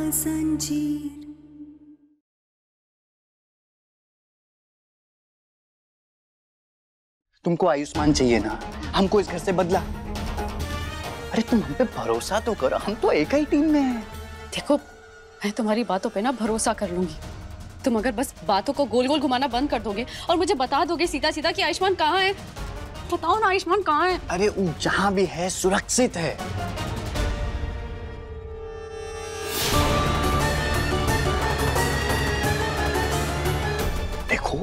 जंजीर। तुमको आयुष्मान चाहिए ना, हमको इस घर से बदला। अरे तुम हम पे भरोसा तो करो, हम तो एक ही टीम में हैं। देखो मैं तुम्हारी बातों पे ना भरोसा कर लूंगी। तुम अगर बस बातों को गोल गोल घुमाना बंद कर दोगे और मुझे बता दोगे सीधा सीधा कि आयुष्मान कहाँ है। बताओ ना आयुष्मान कहाँ है। अरे वो जहां भी है सुरक्षित है। देखो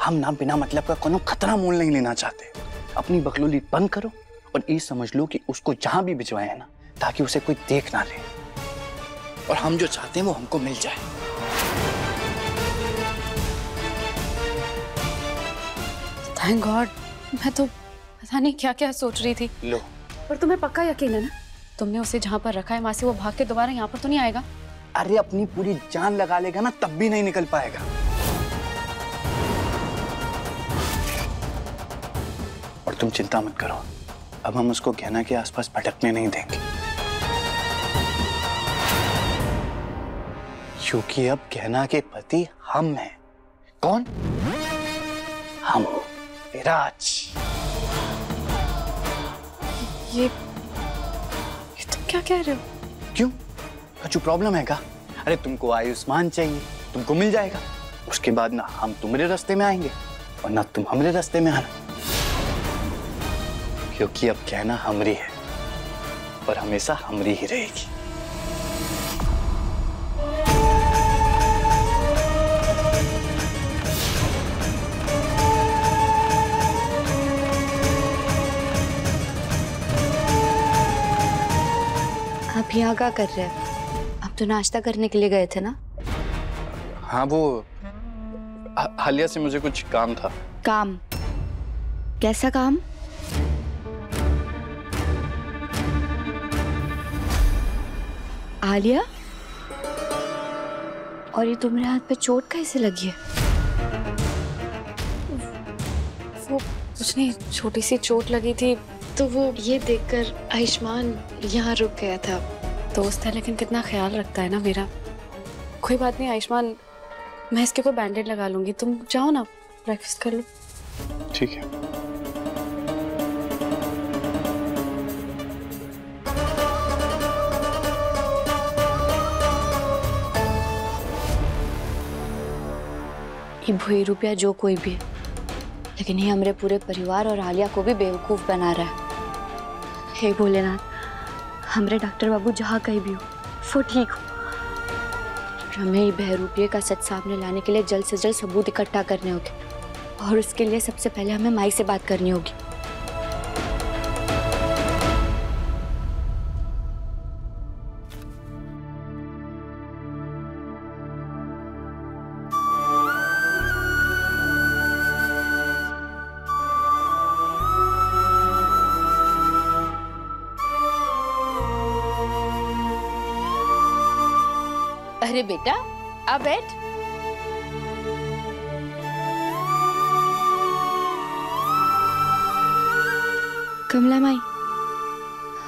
हम ना बिना मतलब का कोनो खतरा मोल नहीं लेना चाहते। अपनी बकलोली बंद करो और ये समझ लो कि उसको जहां भी भिजवाए है ना, ताकि उसे कोई देख ना ले, और हम जो चाहते हैं वो हमको मिल जाए। Thank God. मैं तो पता नहीं क्या क्या सोच रही थी। लो। पर तुम्हें पक्का यकीन है ना, तुमने उसे जहाँ पर रखा है वहां से वो भाग के दोबारा यहाँ पर तो नहीं आएगा? अरे अपनी पूरी जान लगा लेगा ना, तब भी नहीं निकल पाएगा। और तुम चिंता मत करो, अब हम उसको गहना के आसपास भटकने नहीं देंगे, क्योंकि अब गहना के पति हम हैं। कौन? हम, विराज। ये तुम क्या कह रहे हो? क्यों, कुछ प्रॉब्लम है क्या? अरे तुमको आयुष्मान चाहिए, तुमको मिल जाएगा। उसके बाद ना हम तुम्हारे रास्ते में आएंगे और ना तुम हमारे रास्ते में आना, क्योंकि अब कहना हमरी है और हमेशा हमरी ही रहेगी। आप यहाँ क्या कर रहे हैं? आप तो नाश्ता करने के लिए गए थे ना? हाँ वो हालिया से मुझे कुछ काम था। काम? कैसा काम? आलिया, और ये तुम्हारे हाथ पे चोट कैसे लगी है? वो कुछ नहीं, छोटी सी चोट लगी थी तो वो ये देखकर आयुष्मान यहाँ रुक गया था। दोस्त है लेकिन कितना ख्याल रखता है ना मेरा। कोई बात नहीं आयुष्मान, मैं इसके ऊपर बैंडेड लगा लूंगी। तुम जाओ ना, ब्रेकफास्ट कर लो। ठीक है। ये भूई रुपया जो कोई भी है, लेकिन ये हमारे पूरे परिवार और आलिया को भी बेवकूफ बना रहा है। हे भोलेनाथ, हमारे डॉक्टर बाबू जहाँ कहीं भी हो वो ठीक हो। हमें ये बहरूपिये का सच सामने लाने के लिए जल्द से जल्द सबूत इकट्ठा करने होंगे, और उसके लिए सबसे पहले हमें माई से बात करनी होगी। अरे बेटा आ बैठ। कमला माई,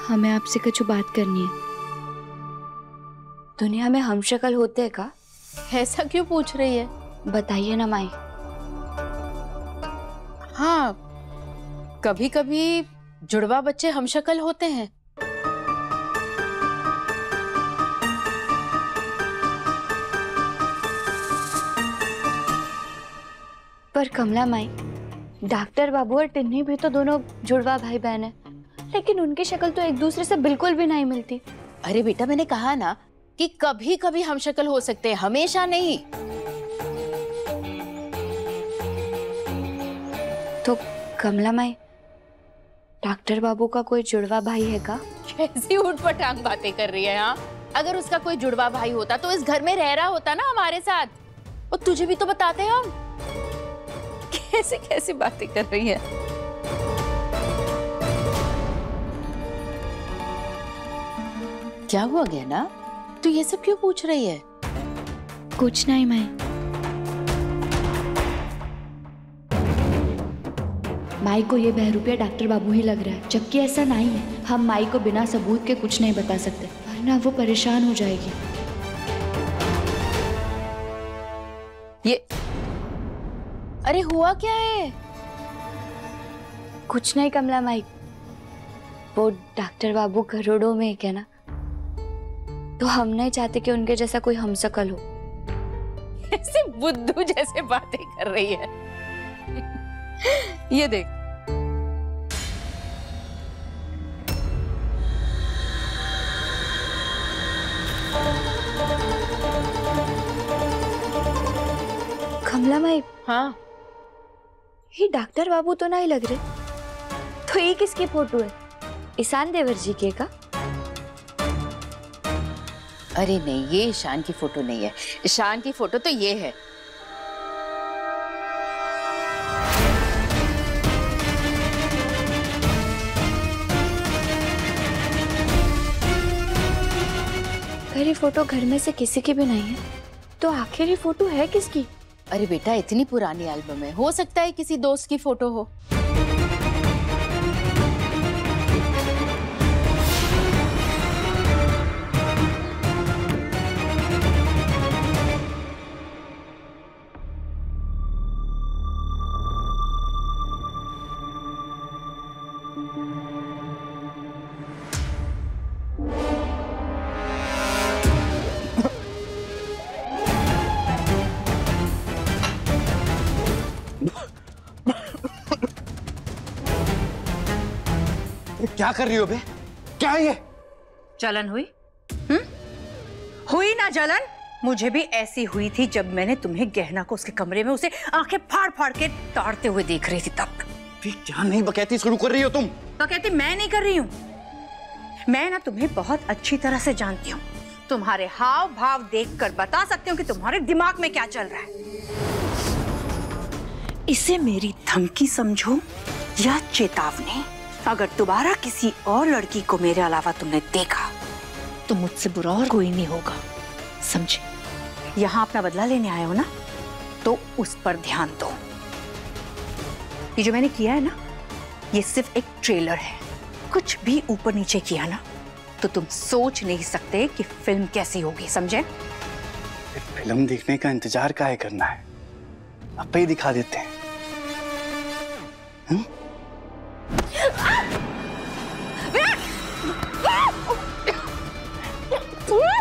हमें आपसे कुछ बात करनी है। दुनिया में हम शक्ल होते हैं का? ऐसा क्यों पूछ रही है? बताइए ना माई। हाँ, कभी कभी जुड़वा बच्चे हम शक्ल होते हैं। पर कमला माई, डॉक्टर बाबू और टिन्नी भी तो दोनों जुड़वा भाई बहन है, लेकिन उनकी शक्ल तो एक दूसरे से बिल्कुल भी नहीं मिलती। अरे बेटा, मैंने कहा ना कि कभी कभी हम शक्ल हो सकते हैं, हमेशा नहीं। तो कमला माई, डॉक्टर बाबू का कोई जुड़वा भाई है का? कैसी उठपटांग बातें कर रही है? हाँ, अगर उसका कोई जुड़वा भाई होता तो इस घर में रह रहा होता ना हमारे साथ, और तुझे भी तो बताते हम। कैसे कैसी बातें कर रही है? क्या हुआ गया ना? तू ये सब क्यों पूछ रही है? कुछ नहीं माई। माई को ये बहरूपिया डॉक्टर बाबू ही लग रहा है, जबकि ऐसा नहीं है। हम माई को बिना सबूत के कुछ नहीं बता सकते, वरना वो परेशान हो जाएगी। ये अरे हुआ क्या है? कुछ नहीं कमला माई, वो डॉक्टर बाबू करोड़ों में एक है ना, तो हम नहीं चाहते कि उनके जैसा कोई हमशक्ल हो। ऐसे बुद्धू जैसे बातें कर रही है। ये देख, कमला माई, हाँ ये डॉक्टर बाबू तो नहीं लग रहे, तो ये किसकी फोटो है? ईशान देवर जी के का? अरे नहीं, ये ईशान की फोटो नहीं है। ईशान की फोटो तो ये है। अगर ये फोटो घर में से किसी की भी नहीं है, तो आखिर ये फोटो है किसकी? अरे बेटा, इतनी पुरानी एल्बम है, हो सकता है किसी दोस्त की फोटो हो। क्या कर रही हो बे? क्या है ये? जलन हुई? हुई ना जलन? मुझे भी ऐसी हुई थी जब मैंने तुम्हें गहना को उसके कमरे में उसे आंखें फाड़ फाड़ के ताड़ते हुए देख रही थी तब। क्या नहीं बकैती शुरू कर रही हो तुम? बकैती मैं नहीं कर रही हूँ। मैं ना तुम्हें बहुत अच्छी तरह से जानती हूँ। तुम्हारे हाव भाव देखकर बता सकती हूँ कि तुम्हारे दिमाग में क्या चल रहा है। इसे मेरी धमकी समझो या चेतावनी। अगर दोबारा किसी और लड़की को मेरे अलावा तुमने देखा तो मुझसे बुरा और कोई नहीं होगा, समझे? यहाँ अपना बदला लेने आए हो ना, तो उस पर ध्यान दो। ये जो मैंने किया है ना, ये सिर्फ एक ट्रेलर है। कुछ भी ऊपर नीचे किया ना तो तुम सोच नहीं सकते कि फिल्म कैसी होगी, समझे? फिल्म देखने का इंतजार काहे करना है, अब ही दिखा देते हैं।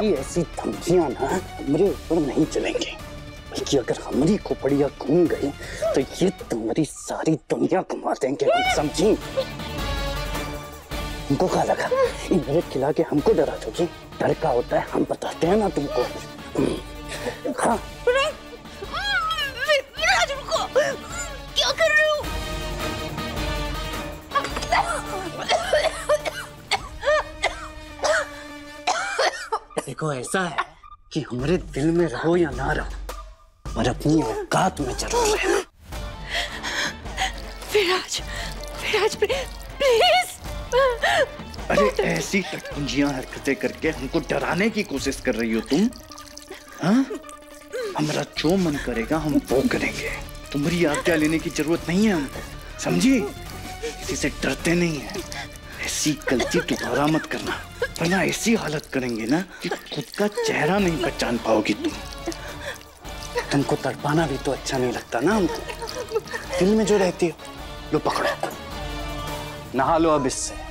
ये ऐसी धमकियां ना हमारे ऊपर नहीं चलेंगी, बल्कि अगर हमारी खोपड़ियां घूम गई तो ये तुम्हारी सारी दुनिया घुमा देंगे, हम समझी? हमको क्या लगा इन मेरे खिला के हमको डरा दोगी? डर का होता है हम बताते हैं ना तुमको। हाँ क्या कर रहे हो? देखो, ऐसा है कि हमारे दिल में रहो या ना रहो, पर अपनी औकात में जरूर रहना। विराज प्लीज। अरे ऐसी टटपुंजियां हरकतें करके हमको डराने की कोशिश कर रही हो तुम? हाँ? हमारा जो मन करेगा हम वो करेंगे, तुम्हारी आज्ञा लेने की जरूरत नहीं है हमको, समझी? किसी से डरते नहीं है। ऐसी गलती दोबारा मत करना, वरना ऐसी हालत करेंगे ना कि खुद का चेहरा नहीं पहचान पाओगी तुम। तुमको तड़पाना भी तो अच्छा नहीं लगता ना हमको, दिल में जो रहती हो। लो पकड़ो, नहा लो अब इससे।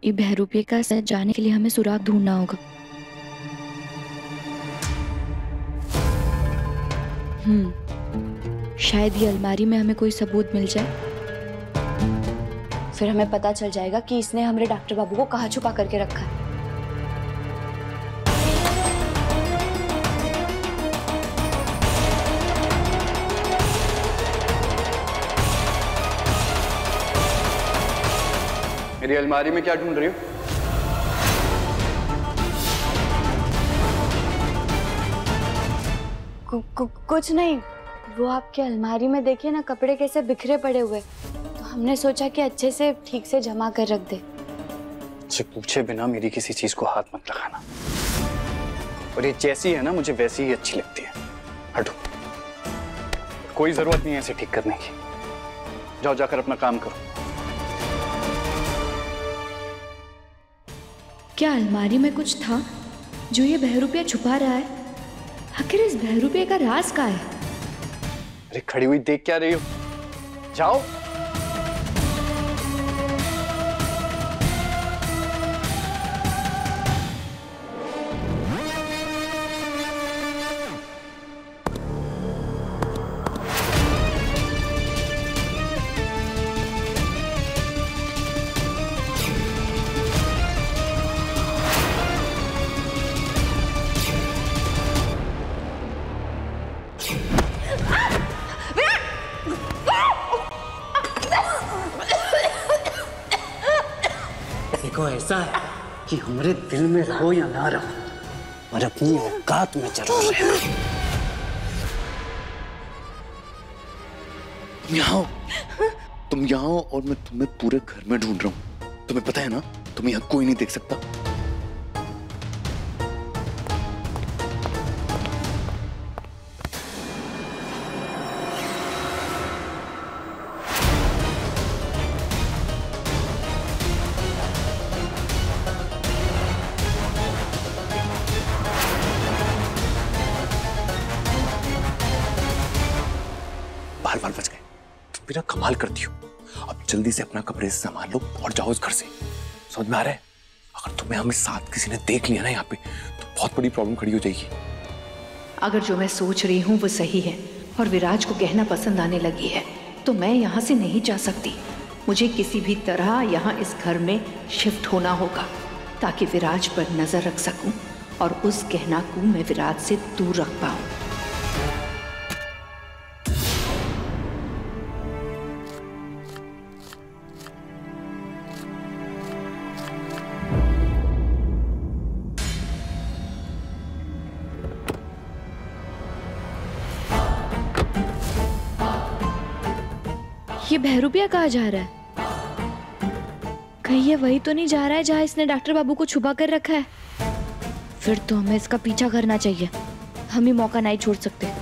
ये बहरूपिये का सच जाने के लिए हमें सुराग ढूंढना होगा। शायद ये अलमारी में हमें कोई सबूत मिल जाए, फिर हमें पता चल जाएगा कि इसने हमारे डॉक्टर बाबू को कहाँ छुपा करके रखा है। मेरी अलमारी में क्या ढूंढ रही हो? कुछ नहीं, वो आपके अलमारी में देखिए ना, कपड़े कैसे बिखरे पड़े हुए, तो हमने सोचा कि अच्छे से ठीक से जमा कर रख दे। मुझसे पूछे बिना मेरी किसी चीज को हाथ मत लगाना, और ये जैसी है ना मुझे वैसी ही अच्छी लगती है। हटो। कोई जरूरत नहीं है इसे ठीक करने की। जाओ जाकर अपना काम करो। क्या अलमारी में कुछ था जो ये बहरूपिया छुपा रहा है? आखिर इस बहरूपिया का राज क्या है? अरे खड़ी हुई देख क्या रही हो? जाओ। देखो ऐसा है कि हमारे दिल में रहो या ना रहो, और अपनी औकात में जरूर रहो। तुम यहाँ हो और मैं तुम्हें पूरे घर में ढूंढ रहा हूँ। तुम्हें पता है ना, तुम्हें यहाँ कोई नहीं देख सकता। बाल बच गए। तुम मेरा कमाल करती हो। अब जल्दी से अपना कपड़े से संभाल लो और जाओ इस घर से। समझ में आ रहा है? अगर तुम्हें हमें साथ किसी ने देख लिया ना यहाँ पे, तो बहुत बड़ी प्रॉब्लम खड़ी हो जाएगी। अगर जो मैं सोच रही हूँ वो सही है और विराज को कहना पसंद आने लगी है, तो मैं यहाँ से नहीं जा सकती। मुझे किसी भी तरह यहाँ इस घर में शिफ्ट होना होगा ताकि विराज पर नजर रख सकूं और उस कहना को मैं विराज से दूर रख पाऊं। ये बहरूपिया कहाँ जा रहा है? कहीं ये वही तो नहीं जा रहा है जहाँ इसने डॉक्टर बाबू को छुपा कर रखा है? फिर तो हमें इसका पीछा करना चाहिए। हम ही मौका नहीं छोड़ सकते।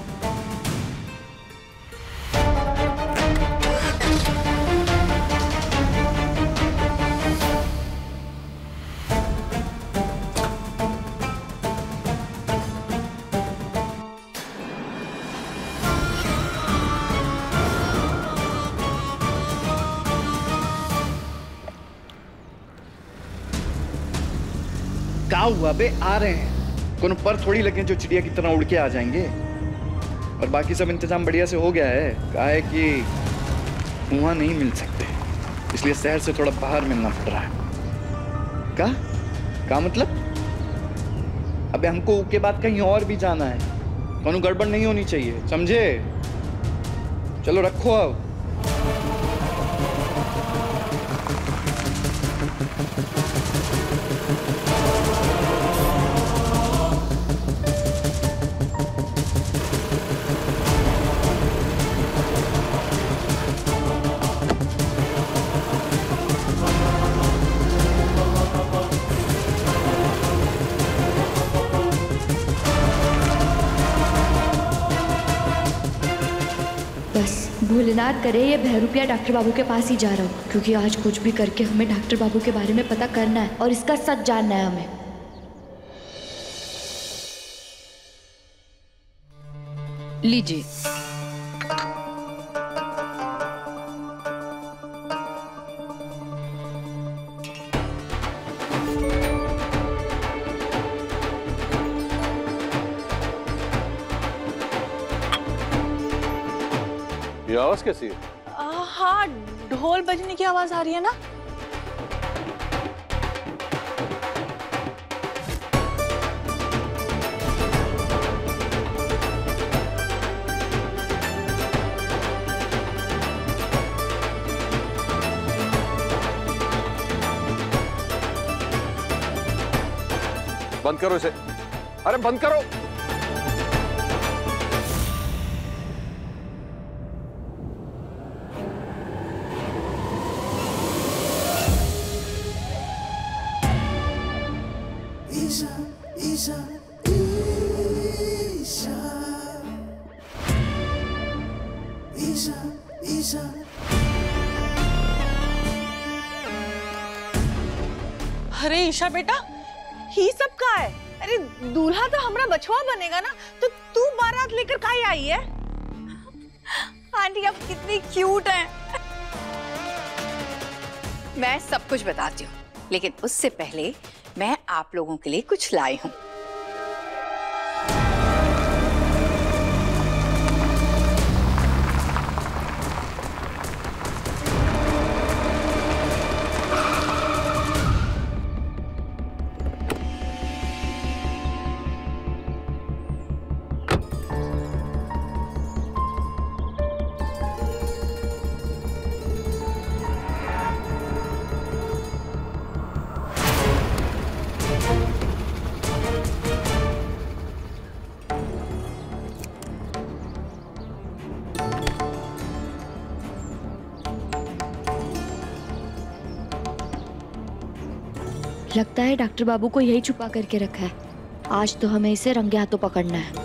क्या हुआ बे? आ रहे हैं। कोनो पर थोड़ी लगे जो चिड़िया की तरह उड़ के आ जाएंगे। और बाकी सब इंतजाम बढ़िया से हो गया है। कहा है कि वहां नहीं मिल सकते, इसलिए शहर से थोड़ा बाहर मिलना पड़ रहा है। क्या मतलब? अबे हमको के बाद कहीं और भी जाना है। कोनो गड़बड़ नहीं होनी चाहिए, समझे? चलो रखो अब। भोलेनाथ करे ये बहरूपिया डॉक्टर बाबू के पास ही जा रहा हूँ, क्योंकि आज कुछ भी करके हमें डॉक्टर बाबू के बारे में पता करना है और इसका सच जानना है हमें। लीजिए। ये आवाज कैसी है? हाँ, ढोल बजने की आवाज आ रही है ना। बंद करो इसे। अरे बंद करो। अरे ईशा बेटा, ही सब का है? अरे दूल्हा तो हमारा बछवा बनेगा ना, तो तू बारात लेकर काहे आई है? आंटी आप कितनी क्यूट हैं। मैं सब कुछ बताती हूँ, लेकिन उससे पहले मैं आप लोगों के लिए कुछ लाई हूँ। लगता है डॉक्टर बाबू को यही छुपा करके रखा है। आज तो हमें इसे रंगे हाथों पकड़ना है।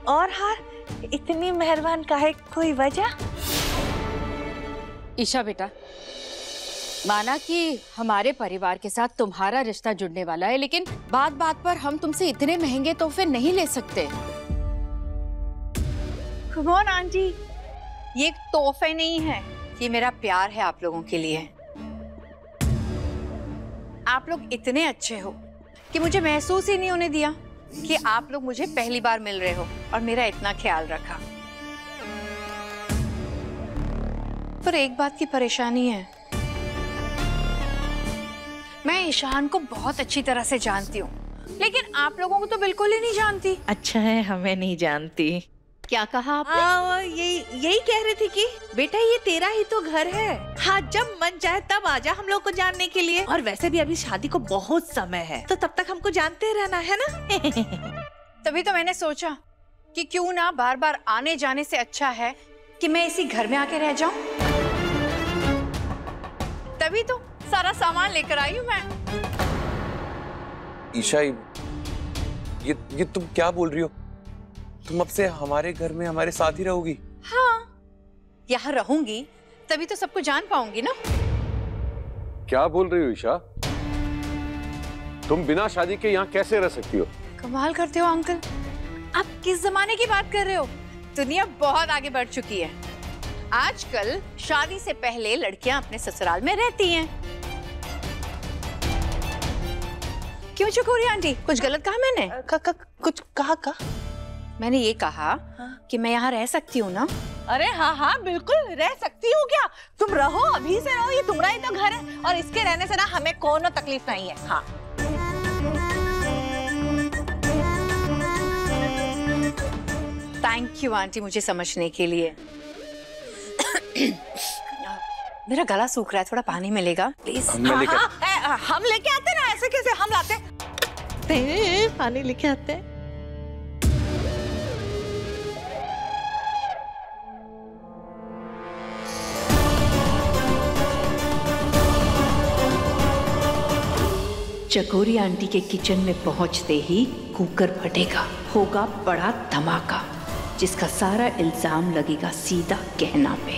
और हार, इतनी मेहरबान काहे, कोई वजह? ईशा बेटा, माना कि हमारे परिवार के साथ तुम्हारा रिश्ता जुड़ने वाला है, लेकिन बात बात पर हम तुमसे इतने महंगे तोहफे नहीं ले सकते। कम ऑन आंटी, ये तोहफे नहीं है, ये मेरा प्यार है आप लोगों के लिए। आप लोग इतने अच्छे हो कि मुझे महसूस ही नहीं होने दिया कि आप लोग मुझे पहली बार मिल रहे हो और मेरा इतना ख्याल रखा। पर एक बात की परेशानी है, मैं ईशान को बहुत अच्छी तरह से जानती हूँ, लेकिन आप लोगों को तो बिल्कुल ही नहीं जानती। अच्छा है हमें नहीं जानती। क्या कहा आपने? यही कह रही थी कि बेटा ये तेरा ही तो घर है। हाँ, जब मन चाहे तब आजा हम लोग को जानने के लिए। और वैसे भी अभी शादी को बहुत समय है, तो तब तक हमको जानते रहना है ना। तभी तो मैंने सोचा कि क्यों ना बार बार आने जाने से अच्छा है कि मैं इसी घर में आके रह जाऊं। तभी तो सारा सामान लेकर आई हूं मैं। ईशा, ये तुम क्या बोल रही हो? तुम अब से हमारे घर में हमारे साथ ही रहोगी? हाँ, यहाँ रहूंगी तभी तो सबको जान पाऊंगी ना। क्या बोल रही हो ईशा? तुम बिना शादी के यहाँ कैसे रह सकती हो? कमाल करते हो अंकल, आप किस जमाने की बात कर रहे हो? दुनिया बहुत आगे बढ़ चुकी है। आजकल शादी से पहले लड़कियां अपने ससुराल में रहती हैं। क्यों चुप हो रही आंटी? कुछ गलत कहा मैंने? कुछ कहा? मैंने ये कहा कि मैं यहाँ रह सकती हूँ ना। अरे हाँ हाँ बिल्कुल रह सकती हूँ। क्या तुम रहो, अभी से रहो, ये तुम्हारा ही तो घर है और इसके रहने से ना हमें कोनो तकलीफ नहीं है। हाँ, थैंक यू आंटी मुझे समझने के लिए। मेरा गला सूख रहा है, थोड़ा पानी मिलेगा प्लीज? हम लेके आते ना, ऐसे कैसे हम लाते? पानी लेके आते हैं। चकोरी आंटी के किचन में पहुंचते ही कुकर फटेगा, होगा बड़ा धमाका, जिसका सारा इल्जाम लगेगा सीधा गहना पे।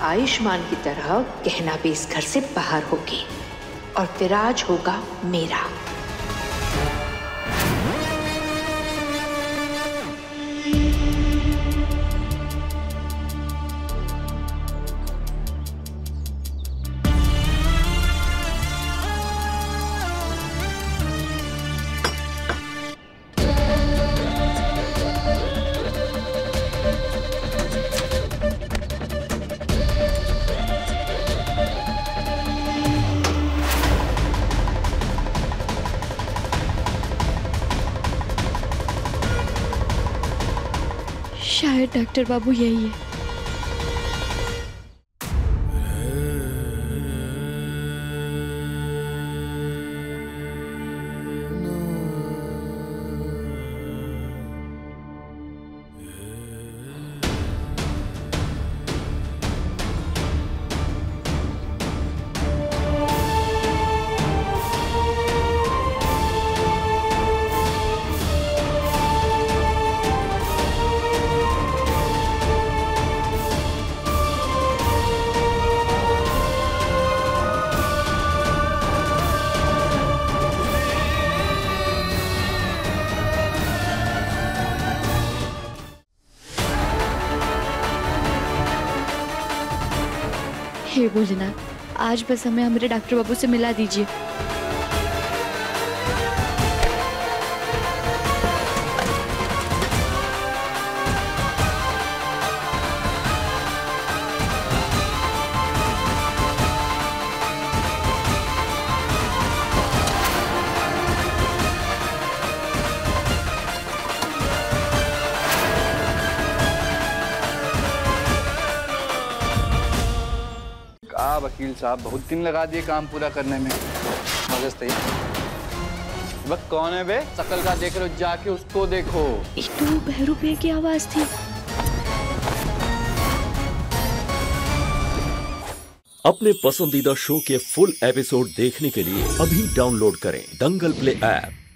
आयुष्मान की तरह कहना भी इस घर से बाहर होगी और फिर आज होगा मेरा। शायद डॉक्टर बाबू यही है। हे भोलेनाथ, आज बस हमें हमारे डॉक्टर बाबू से मिला दीजिए। वकील साहब, बहुत दिन लगा दिए काम पूरा करने में। मगज तैयार। वह कौन है बे? शकल का देख लो, जाके उसको देखो। ये तो बहरू पे की आवाज थी। अपने पसंदीदा शो के फुल एपिसोड देखने के लिए अभी डाउनलोड करें दंगल प्ले ऐप।